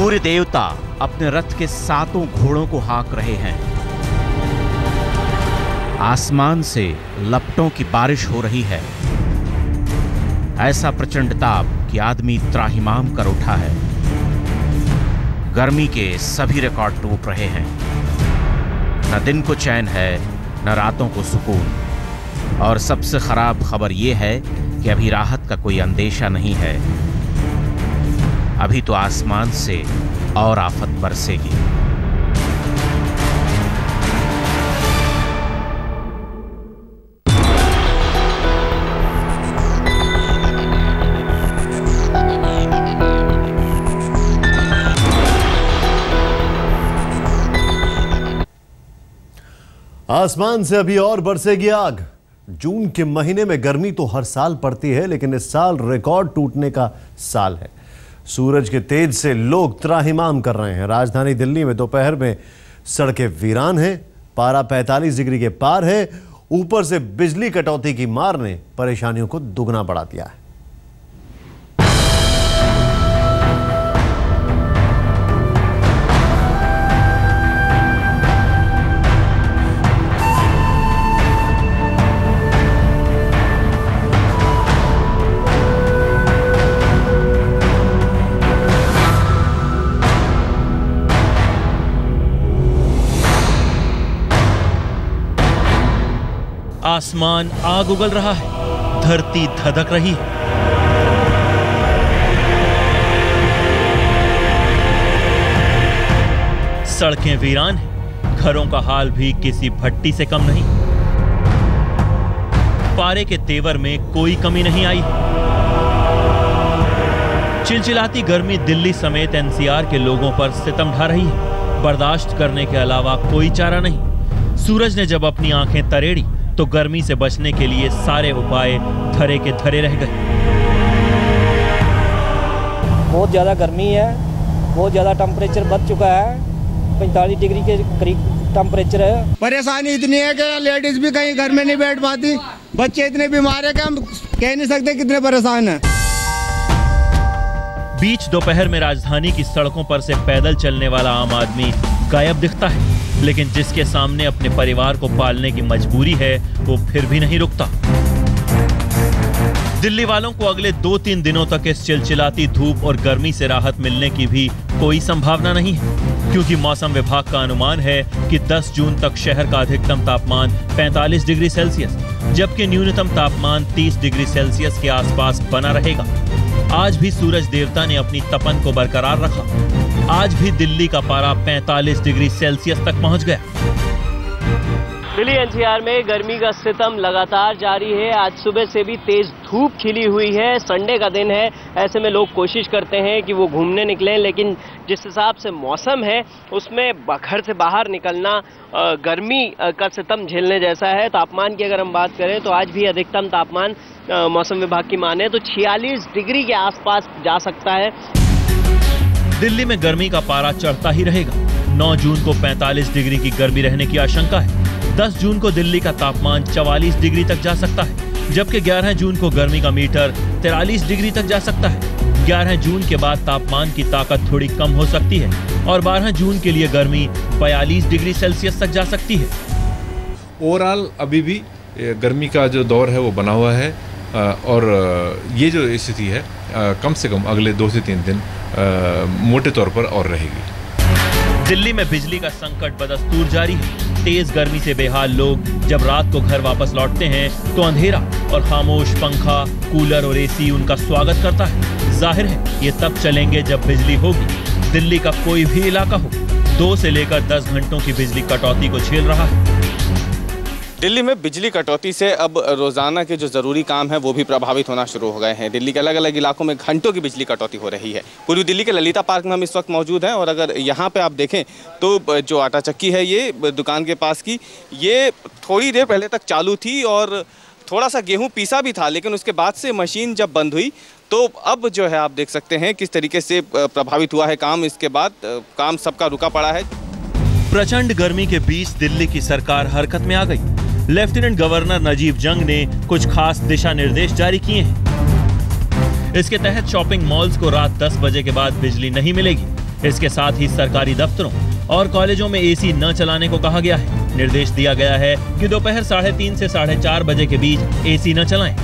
सूर्य देवता अपने रथ के 7 घोड़ों को हाँक रहे हैं। आसमान से लपटों की बारिश हो रही है। ऐसा प्रचंड ताप कि आदमी त्राहिमाम कर उठा है। गर्मी के सभी रिकॉर्ड टूट रहे हैं। न दिन को चैन है, न रातों को सुकून। और सबसे खराब खबर यह है कि अभी राहत का कोई अंदेशा नहीं है। अभी तो आसमान से और आफत बरसेगी। आसमान से अभी और बरसेगी आग। जून के महीने में गर्मी तो हर साल पड़ती है, लेकिन इस साल रिकॉर्ड टूटने का साल है। सूरज के तेज से लोग त्राहिमाम कर रहे हैं। राजधानी दिल्ली में दोपहर में सड़कें वीरान हैं, पारा 45 डिग्री के पार है। ऊपर से बिजली कटौती की मार ने परेशानियों को दुगना बढ़ा दिया है। आसमान आग उगल रहा है, धरती धधक रही है। सड़कें वीरान हैं, घरों का हाल भी किसी भट्टी से कम नहीं। पारे के तेवर में कोई कमी नहीं आई। चिलचिलाती गर्मी दिल्ली समेत एनसीआर के लोगों पर सितम ढा रही है। बर्दाश्त करने के अलावा कोई चारा नहीं। सूरज ने जब अपनी आंखें तरेड़ी तो गर्मी से बचने के लिए सारे उपाय धरे के धरे रह गए। बहुत ज़्यादा गर्मी है, बहुत ज़्यादा टेम्परेचर बढ़ चुका है। 45 डिग्री के करीब टेम्परेचर है। परेशानी इतनी है कि लेडीज भी कहीं घर में नहीं बैठ पाती। बच्चे इतने बीमार है कि हम कह नहीं सकते कितने परेशान हैं। बीच दोपहर में राजधानी की सड़कों पर से पैदल चलने वाला आम आदमी गायब दिखता है, लेकिन जिसके सामने अपने परिवार को पालने की मजबूरी है वो फिर भी नहीं रुकता। दिल्ली वालों को अगले 2-3 दिनों तक इस चिलचिलाती धूप और गर्मी से राहत मिलने की भी कोई संभावना नहीं है, क्योंकि मौसम विभाग का अनुमान है कि 10 जून तक शहर का अधिकतम तापमान 45 डिग्री सेल्सियस जबकि न्यूनतम तापमान 30 डिग्री सेल्सियस के आसपास बना रहेगा। आज भी सूरज देवता ने अपनी तपन को बरकरार रखा। आज भी दिल्ली का पारा 45 डिग्री सेल्सियस तक पहुंच गया। दिल्ली एनसीआर में गर्मी का सितम लगातार जारी है। आज सुबह से भी तेज धूप खिली हुई है। संडे का दिन है, ऐसे में लोग कोशिश करते हैं कि वो घूमने निकलें, लेकिन जिस हिसाब से मौसम है उसमें घर से बाहर निकलना गर्मी का सितम झेलने जैसा है। तापमान की अगर हम बात करें तो आज भी अधिकतम तापमान मौसम विभाग की माने तो 46 डिग्री के आसपास जा सकता है। दिल्ली में गर्मी का पारा चढ़ता ही रहेगा। 9 जून को 45 डिग्री की गर्मी रहने की आशंका है। 10 जून को दिल्ली का तापमान 44 डिग्री तक जा सकता है, जबकि 11 जून को गर्मी का मीटर 43 डिग्री तक जा सकता है। 11 जून के बाद तापमान की ताकत थोड़ी कम हो सकती है और 12 जून के लिए गर्मी 42 डिग्री सेल्सियस तक जा सकती है। ओवरऑल अभी भी गर्मी का जो दौर है वो बना हुआ है और ये जो स्थिति है कम से कम अगले 2 से 3 दिन मोटे तौर पर और रहेगी। दिल्ली में बिजली का संकट बदस्तूर जारी है। तेज गर्मी से बेहाल लोग जब रात को घर वापस लौटते हैं तो अंधेरा और खामोश पंखा, कूलर और एसी उनका स्वागत करता है। जाहिर है ये तब चलेंगे जब बिजली होगी। दिल्ली का कोई भी इलाका हो 2 से लेकर 10 घंटों की बिजली कटौती को झेल रहा है। दिल्ली में बिजली कटौती से अब रोज़ाना के जो ज़रूरी काम हैं वो भी प्रभावित होना शुरू हो गए हैं। दिल्ली के अलग अलग इलाकों में घंटों की बिजली कटौती हो रही है। पूर्वी दिल्ली के ललिता पार्क में हम इस वक्त मौजूद हैं और अगर यहाँ पे आप देखें तो जो आटा चक्की है ये दुकान के पास की, ये थोड़ी देर पहले तक चालू थी और थोड़ा सा गेहूँ पीसा भी था, लेकिन उसके बाद से मशीन जब बंद हुई तो अब जो है आप देख सकते हैं किस तरीके से प्रभावित हुआ है काम। इसके बाद काम सबका रुका पड़ा है। प्रचंड गर्मी के बीच दिल्ली की सरकार हरकत में आ गई। लेफ्टिनेंट गवर्नर नजीब जंग ने कुछ खास दिशा निर्देश जारी किए हैं। इसके तहत शॉपिंग मॉल्स को रात 10 बजे के बाद बिजली नहीं मिलेगी। इसके साथ ही सरकारी दफ्तरों और कॉलेजों में एसी न चलाने को कहा गया है। निर्देश दिया गया है कि दोपहर 3:30 से 4:30 बजे के बीच एसी न चलाएं।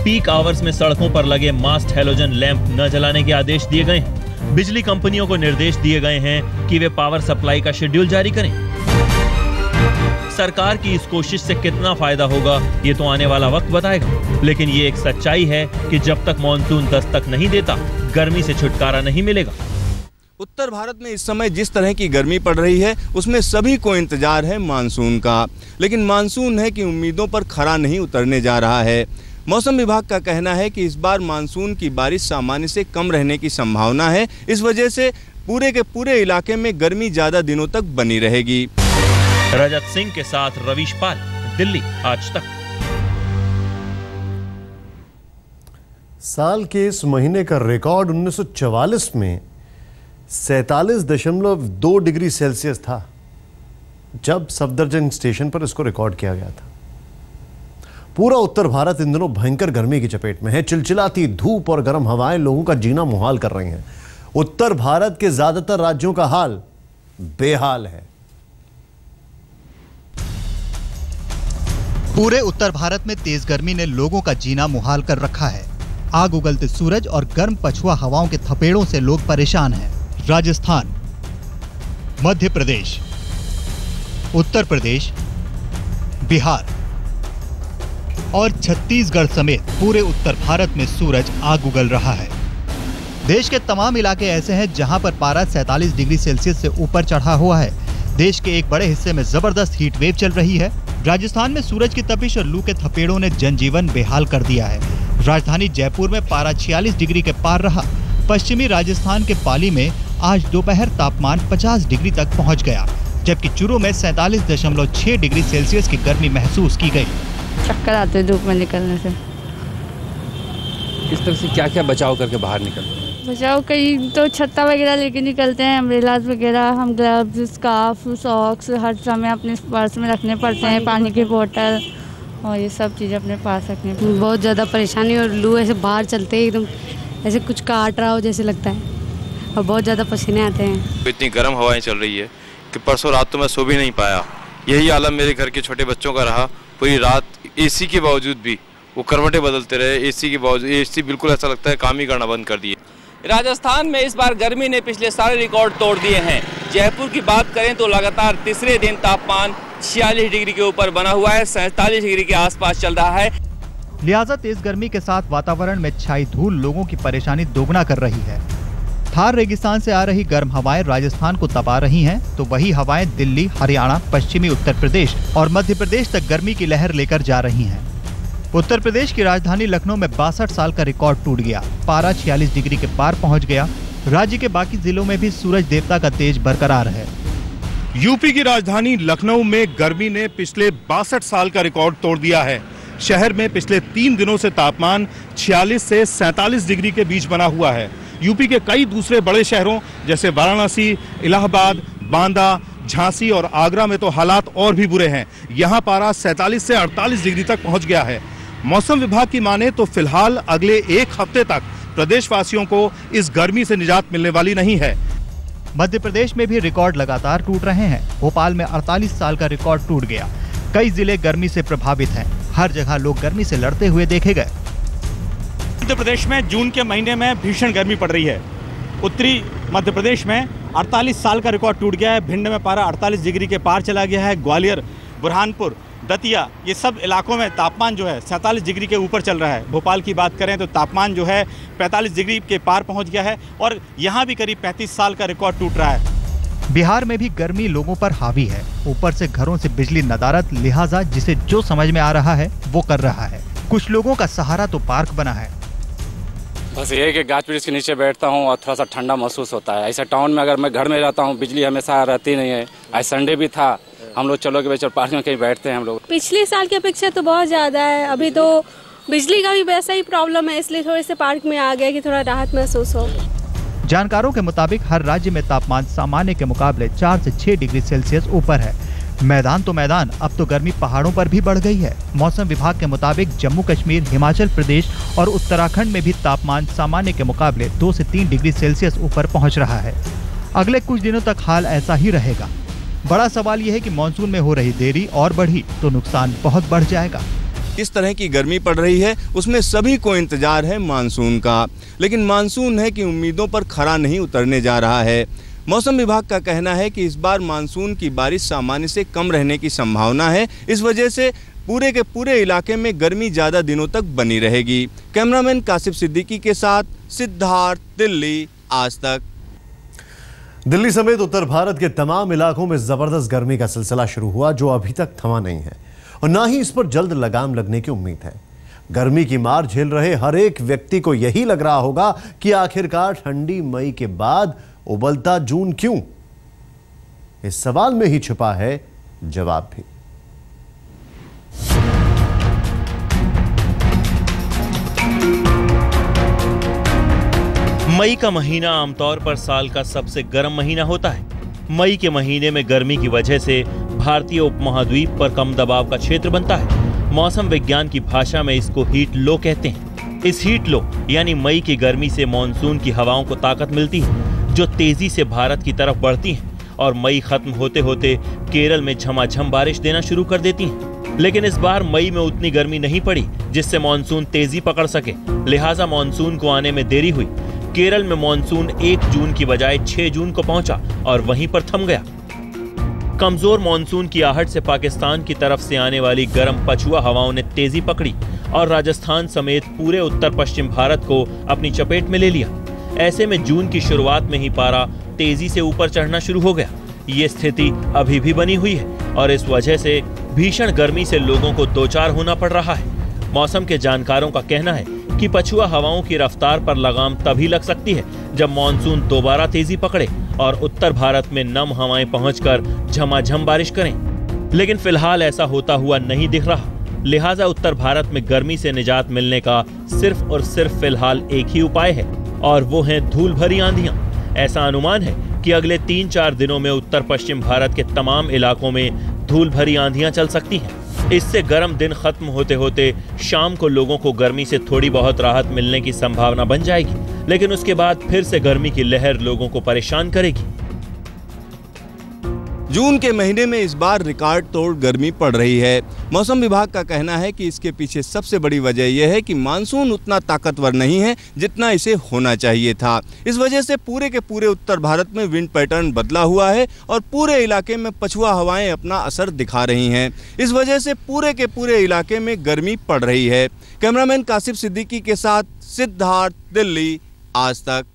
पीक आवर्स में सड़कों पर लगे मास्ट हैलोजन लैंप न जलाने के आदेश दिए गए हैं। बिजली कंपनियों को निर्देश दिए गए हैं कि वे पावर सप्लाई का शेड्यूल जारी करें। सरकार की इस कोशिश से कितना फायदा होगा ये तो आने वाला वक्त बताएगा, लेकिन ये एक सच्चाई है कि जब तक मॉनसून दस्तक नहीं देता गर्मी से छुटकारा नहीं मिलेगा। उत्तर भारत में इस समय जिस तरह की गर्मी पड़ रही है उसमें सभी को इंतजार है मानसून का, लेकिन मानसून है कि उम्मीदों पर खरा नहीं उतरने जा रहा है। मौसम विभाग का कहना है कि इस बार मानसून की बारिश सामान्य से कम रहने की संभावना है। इस वजह से पूरे के पूरे इलाके में गर्मी ज्यादा दिनों तक बनी रहेगी। रजत सिंह के साथ रवीश पाल, दिल्ली, आज तक। साल के इस महीने का रिकॉर्ड 1944 में 47.2 डिग्री सेल्सियस था, जब सफदरजंग स्टेशन पर इसको रिकॉर्ड किया गया था। पूरा उत्तर भारत इन दिनों भयंकर गर्मी की चपेट में है। चिलचिलाती धूप और गर्म हवाएं लोगों का जीना मुहाल कर रही हैं। उत्तर भारत के ज्यादातर राज्यों का हाल बेहाल है। पूरे उत्तर भारत में तेज गर्मी ने लोगों का जीना मुहाल कर रखा है। आग उगलते सूरज और गर्म पछुआ हवाओं के थपेड़ों से लोग परेशान हैं। राजस्थान, मध्य प्रदेश, उत्तर प्रदेश, बिहार और छत्तीसगढ़ समेत पूरे उत्तर भारत में सूरज आग उगल रहा है। देश के तमाम इलाके ऐसे हैं जहां पर पारा 47 डिग्री सेल्सियस से ऊपर चढ़ा हुआ है। देश के एक बड़े हिस्से में जबरदस्त हीट वेव चल रही है। राजस्थान में सूरज की तपिश और लू के थपेड़ों ने जनजीवन बेहाल कर दिया है। राजधानी जयपुर में पारा 46 डिग्री के पार रहा। पश्चिमी राजस्थान के पाली में आज दोपहर तापमान 50 डिग्री तक पहुंच गया, जबकि चूरू में 47.6 डिग्री सेल्सियस की गर्मी महसूस की गई। चक्कर आते धूप में निकलने से। इस तरह से क्या क्या बचाव करके बाहर निकलते हैं? बचाव कहीं तो छत्ता वगैरह लेके निकलते हैं, अम्ब्रेलाज वगैरह, हम ग्लव्स, स्कार्फ, सॉक्स हर समय अपने पर्स में रखने पड़ते हैं, पानी की बोतल और ये सब चीज़ें अपने पास रखने पड़ती हैं। बहुत ज़्यादा परेशानी और लू ऐसे बाहर चलते ही एकदम ऐसे कुछ काट रहा हो जैसे लगता है और बहुत ज़्यादा पसीने आते हैं। इतनी गर्म हवाएं चल रही है कि परसों रात तो मैं सो भी नहीं पाया। यही आलम मेरे घर के छोटे बच्चों का रहा। पूरी रात एसी के बावजूद भी वो करवटें बदलते रहे। एसी के बावजूद एसी बिल्कुल ऐसा लगता है काम ही करना बंद कर दिए। राजस्थान में इस बार गर्मी ने पिछले सारे रिकॉर्ड तोड़ दिए हैं। जयपुर की बात करें तो लगातार तीसरे दिन तापमान 46 डिग्री के ऊपर बना हुआ है, 47 डिग्री के आसपास चल रहा है। लिहाजा तेज गर्मी के साथ वातावरण में छाई धूल लोगों की परेशानी दोगुना कर रही है। थार रेगिस्तान से आ रही गर्म हवाएं राजस्थान को तपा रही हैं, तो वही हवाएं दिल्ली, हरियाणा, पश्चिमी उत्तर प्रदेश और मध्य प्रदेश तक गर्मी की लहर लेकर जा रही हैं। उत्तर प्रदेश की राजधानी लखनऊ में 62 साल का रिकॉर्ड टूट गया। पारा 46 डिग्री के पार पहुंच गया। राज्य के बाकी जिलों में भी सूरज देवता का तेज बरकरार है। यूपी की राजधानी लखनऊ में गर्मी ने पिछले 62 साल का रिकॉर्ड तोड़ दिया है। शहर में पिछले 3 दिनों से तापमान 46 से 47 डिग्री के बीच बना हुआ है। यूपी के कई दूसरे बड़े शहरों जैसे वाराणसी, इलाहाबाद, बांदा, झांसी और आगरा में तो हालात और भी बुरे हैं। यहाँ पारा 47 से 48 डिग्री तक पहुँच गया है। मौसम विभाग की माने तो फिलहाल अगले 1 हफ्ते तक प्रदेशवासियों को इस गर्मी से निजात मिलने वाली नहीं है। मध्य प्रदेश में भी रिकॉर्ड लगातार टूट रहे हैं। भोपाल में 48 साल का रिकॉर्ड टूट गया। कई जिले गर्मी से प्रभावित हैं। हर जगह लोग गर्मी से लड़ते हुए देखे गए। मध्य प्रदेश में जून के महीने में भीषण गर्मी पड़ रही है। उत्तरी मध्य प्रदेश में 48 साल का रिकॉर्ड टूट गया है। भिंड में पारा 48 डिग्री के पार चला गया है। ग्वालियर, बुरहानपुर, दतिया, ये सब इलाकों में तापमान जो है 47 डिग्री के ऊपर चल रहा है। भोपाल की बात करें तो तापमान जो है 45 डिग्री के पार पहुंच गया है और यहाँ भी करीब 35 साल का रिकॉर्ड टूट रहा है। बिहार में भी गर्मी लोगों पर हावी है। ऊपर से घरों से बिजली नदारत, लिहाजा जिसे जो समझ में आ रहा है वो कर रहा है। कुछ लोगों का सहारा तो पार्क बना है। बस ये है कि गाछ वृक्ष के नीचे बैठता हूँ और थोड़ा सा ठंडा महसूस होता है। ऐसा टाउन में अगर मैं घर में रहता हूँ, बिजली हमेशा रहती नहीं है। आज संडे भी था, हम लोग चलो के बेचो पार्क में कहीं बैठते हैं हम लोग। पिछले साल की अपेक्षा तो बहुत ज़्यादा है। अभी तो बिजली का भी वैसा ही प्रॉब्लम है, इसलिए थोड़े से पार्क में आ गया कि थोड़ा राहत महसूस हो। जानकारों के मुताबिक हर राज्य में तापमान सामान्य के मुकाबले 4 से 6 डिग्री सेल्सियस ऊपर है। मैदान तो मैदान, अब तो गर्मी पहाड़ों पर भी बढ़ गई है। मौसम विभाग के मुताबिक जम्मू कश्मीर, हिमाचल प्रदेश और उत्तराखंड में भी तापमान सामान्य के मुकाबले 2 से 3 डिग्री सेल्सियस ऊपर पहुंच रहा है। अगले कुछ दिनों तक हाल ऐसा ही रहेगा। बड़ा सवाल यह है कि मानसून में हो रही देरी और बढ़ी तो नुकसान बहुत बढ़ जाएगा। इस तरह की गर्मी पड़ रही है उसमें सभी को इंतजार है मानसून का, लेकिन मानसून है कि उम्मीदों पर खरा नहीं उतरने जा रहा है। मौसम विभाग का कहना है कि इस बार मानसून की बारिश सामान्य से कम रहने की संभावना है। इस वजह से पूरे के पूरे इलाके में गर्मी ज़्यादा दिनों तक बनी रहेगी। कैमरामैन कासिफ सिद्दीकी के साथ सिद्धार्थ, दिल्ली, आज तक। दिल्ली समेत उत्तर भारत के तमाम इलाकों में जबरदस्त गर्मी का सिलसिला शुरू हुआ जो अभी तक थमा नहीं है और ना ही इस पर जल्द लगाम लगने की उम्मीद है। गर्मी की मार झेल रहे हर एक व्यक्ति को यही लग रहा होगा कि आखिरकार ठंडी मई के बाद उबलता जून क्यों? इस सवाल में ही छिपा है जवाब भी। मई का महीना आमतौर पर साल का सबसे गर्म महीना होता है। मई के महीने में गर्मी की वजह से भारतीय उपमहाद्वीप पर कम दबाव का क्षेत्र बनता है। मौसम विज्ञान की भाषा में इसको हीट लो कहते हैं। इस हीट लो यानी मई की गर्मी से मॉनसून की हवाओं को ताकत मिलती है जो तेजी से भारत की तरफ बढ़ती हैं और मई खत्म होते होते केरल में झमाझम बारिश देना शुरू कर देती हैं। लेकिन इस बार मई में उतनी गर्मी नहीं पड़ी जिससे मॉनसून तेजी पकड़ सके, लिहाजा मॉनसून को आने में देरी हुई। केरल में मॉनसून 1 जून की बजाय 6 जून को पहुंचा और वहीं पर थम गया। कमजोर मॉनसून की आहट से पाकिस्तान की तरफ से आने वाली गर्म पछुआ हवाओं ने तेजी पकड़ी और राजस्थान समेत पूरे उत्तर पश्चिम भारत को अपनी चपेट में ले लिया। ऐसे में जून की शुरुआत में ही पारा तेजी से ऊपर चढ़ना शुरू हो गया। ये स्थिति अभी भी बनी हुई है और इस वजह से भीषण गर्मी से लोगों को दो चार होना पड़ रहा है। मौसम के जानकारों का कहना है कि पछुआ हवाओं की रफ्तार पर लगाम तभी लग सकती है जब मॉनसून दोबारा तेजी पकड़े और उत्तर भारत में नम हवाएं पहुंचकर झमाझम बारिश करें। लेकिन फिलहाल ऐसा होता हुआ नहीं दिख रहा, लिहाजा उत्तर भारत में गर्मी से निजात मिलने का सिर्फ और सिर्फ फिलहाल एक ही उपाय है और वो है धूल भरी आंधियां। ऐसा अनुमान है कि अगले 3-4 दिनों में उत्तर पश्चिम भारत के तमाम इलाकों में धूल भरी आंधियां चल सकती हैं। इससे गर्म दिन खत्म होते होते शाम को लोगों को गर्मी से थोड़ी बहुत राहत मिलने की संभावना बन जाएगी, लेकिन उसके बाद फिर से गर्मी की लहर लोगों को परेशान करेगी। जून के महीने में इस बार रिकॉर्ड तोड़ गर्मी पड़ रही है। मौसम विभाग का कहना है कि इसके पीछे सबसे बड़ी वजह यह है कि मानसून उतना ताकतवर नहीं है जितना इसे होना चाहिए था। इस वजह से पूरे के पूरे उत्तर भारत में विंड पैटर्न बदला हुआ है और पूरे इलाके में पछुआ हवाएं अपना असर दिखा रही हैं। इस वजह से पूरे के पूरे इलाके में गर्मी पड़ रही है। कैमरामैन कासिफ सिद्दीकी के साथ सिद्धार्थ, दिल्ली, आज तक।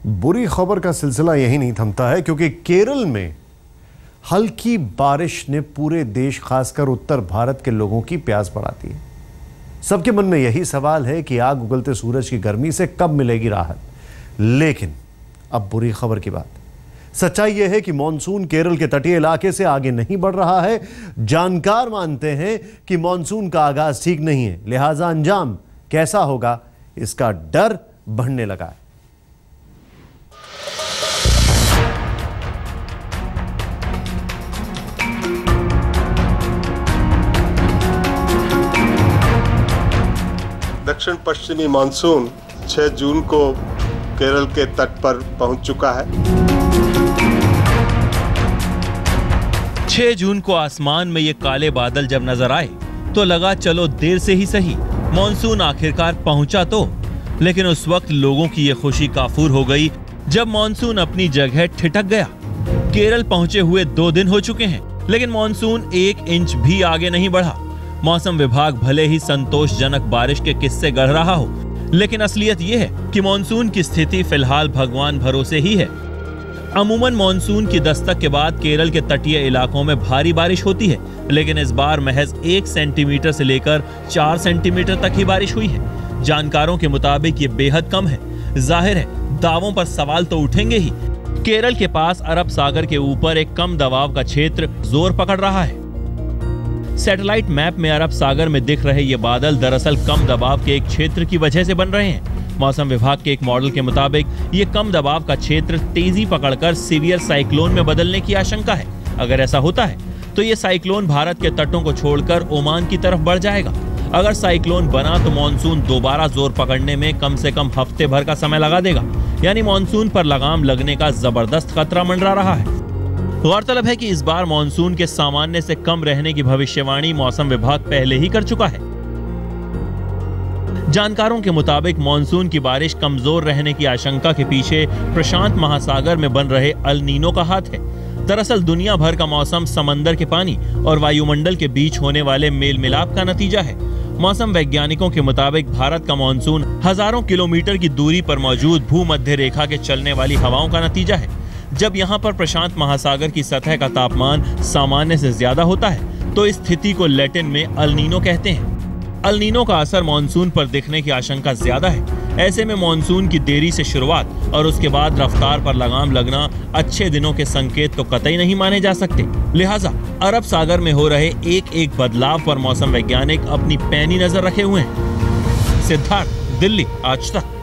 बुरी खबर का सिलसिला यही नहीं थमता है क्योंकि केरल में हल्की बारिश ने पूरे देश खासकर उत्तर भारत के लोगों की प्यास बढ़ाती है। सबके मन में यही सवाल है कि आग उगलते सूरज की गर्मी से कब मिलेगी राहत। लेकिन अब बुरी खबर की बात, सच्चाई यह है कि मॉनसून केरल के तटीय इलाके से आगे नहीं बढ़ रहा है। जानकार मानते हैं कि मॉनसून का आगाज ठीक नहीं है, लिहाजा अंजाम कैसा होगा इसका डर बढ़ने लगा है। दक्षिण पश्चिमी मानसून 6 जून को केरल के तट पर पहुंच चुका है। 6 जून को आसमान में ये काले बादल जब नजर आए तो लगा चलो देर से ही सही मॉनसून आखिरकार पहुंचा तो, लेकिन उस वक्त लोगों की ये खुशी काफूर हो गई जब मॉनसून अपनी जगह ठिठक गया। केरल पहुंचे हुए 2 दिन हो चुके हैं लेकिन मॉनसून 1 इंच भी आगे नहीं बढ़ा। मौसम विभाग भले ही संतोषजनक बारिश के किस्से गढ़ रहा हो, लेकिन असलियत यह है कि मॉनसून की स्थिति फिलहाल भगवान भरोसे ही है। अमूमन मॉनसून की दस्तक के बाद केरल के तटीय इलाकों में भारी बारिश होती है, लेकिन इस बार महज 1 सेंटीमीटर से लेकर 4 सेंटीमीटर तक ही बारिश हुई है। जानकारों के मुताबिक ये बेहद कम है। जाहिर है दावों पर सवाल तो उठेंगे ही। केरल के पास अरब सागर के ऊपर एक कम दबाव का क्षेत्र जोर पकड़ रहा है। सैटेलाइट मैप में अरब सागर में दिख रहे ये बादल दरअसल कम दबाव के एक क्षेत्र की वजह से बन रहे हैं। मौसम विभाग के एक मॉडल के मुताबिक ये कम दबाव का क्षेत्र तेजी पकड़कर सीवियर साइक्लोन में बदलने की आशंका है। अगर ऐसा होता है तो ये साइक्लोन भारत के तटों को छोड़कर ओमान की तरफ बढ़ जाएगा। अगर साइक्लोन बना तो मॉनसून दोबारा जोर पकड़ने में कम से कम हफ्ते भर का समय लगा देगा। यानी मानसून पर लगाम लगने का जबरदस्त खतरा मंडरा रहा है। गौरतलब है कि इस बार मानसून के सामान्य से कम रहने की भविष्यवाणी मौसम विभाग पहले ही कर चुका है। जानकारों के मुताबिक मानसून की बारिश कमजोर रहने की आशंका के पीछे प्रशांत महासागर में बन रहे अल नीनो का हाथ है। दरअसल दुनिया भर का मौसम समंदर के पानी और वायुमंडल के बीच होने वाले मेल मिलाप का नतीजा है। मौसम वैज्ञानिकों के मुताबिक भारत का मानसून हजारों किलोमीटर की दूरी पर मौजूद भूमध्य रेखा के चलने वाली हवाओं का नतीजा है। जब यहाँ पर प्रशांत महासागर की सतह का तापमान सामान्य से ज्यादा होता है तो इस स्थिति को लैटिन में अल नीनो कहते हैं। अल नीनो का असर मानसून पर दिखने की आशंका ज्यादा है। ऐसे में मानसून की देरी से शुरुआत और उसके बाद रफ्तार पर लगाम लगना अच्छे दिनों के संकेत तो कतई नहीं माने जा सकते। लिहाजा अरब सागर में हो रहे एक एक बदलाव पर मौसम वैज्ञानिक अपनी पैनी नजर रखे हुए हैं। सिद्धार्थ, दिल्ली, आज तक।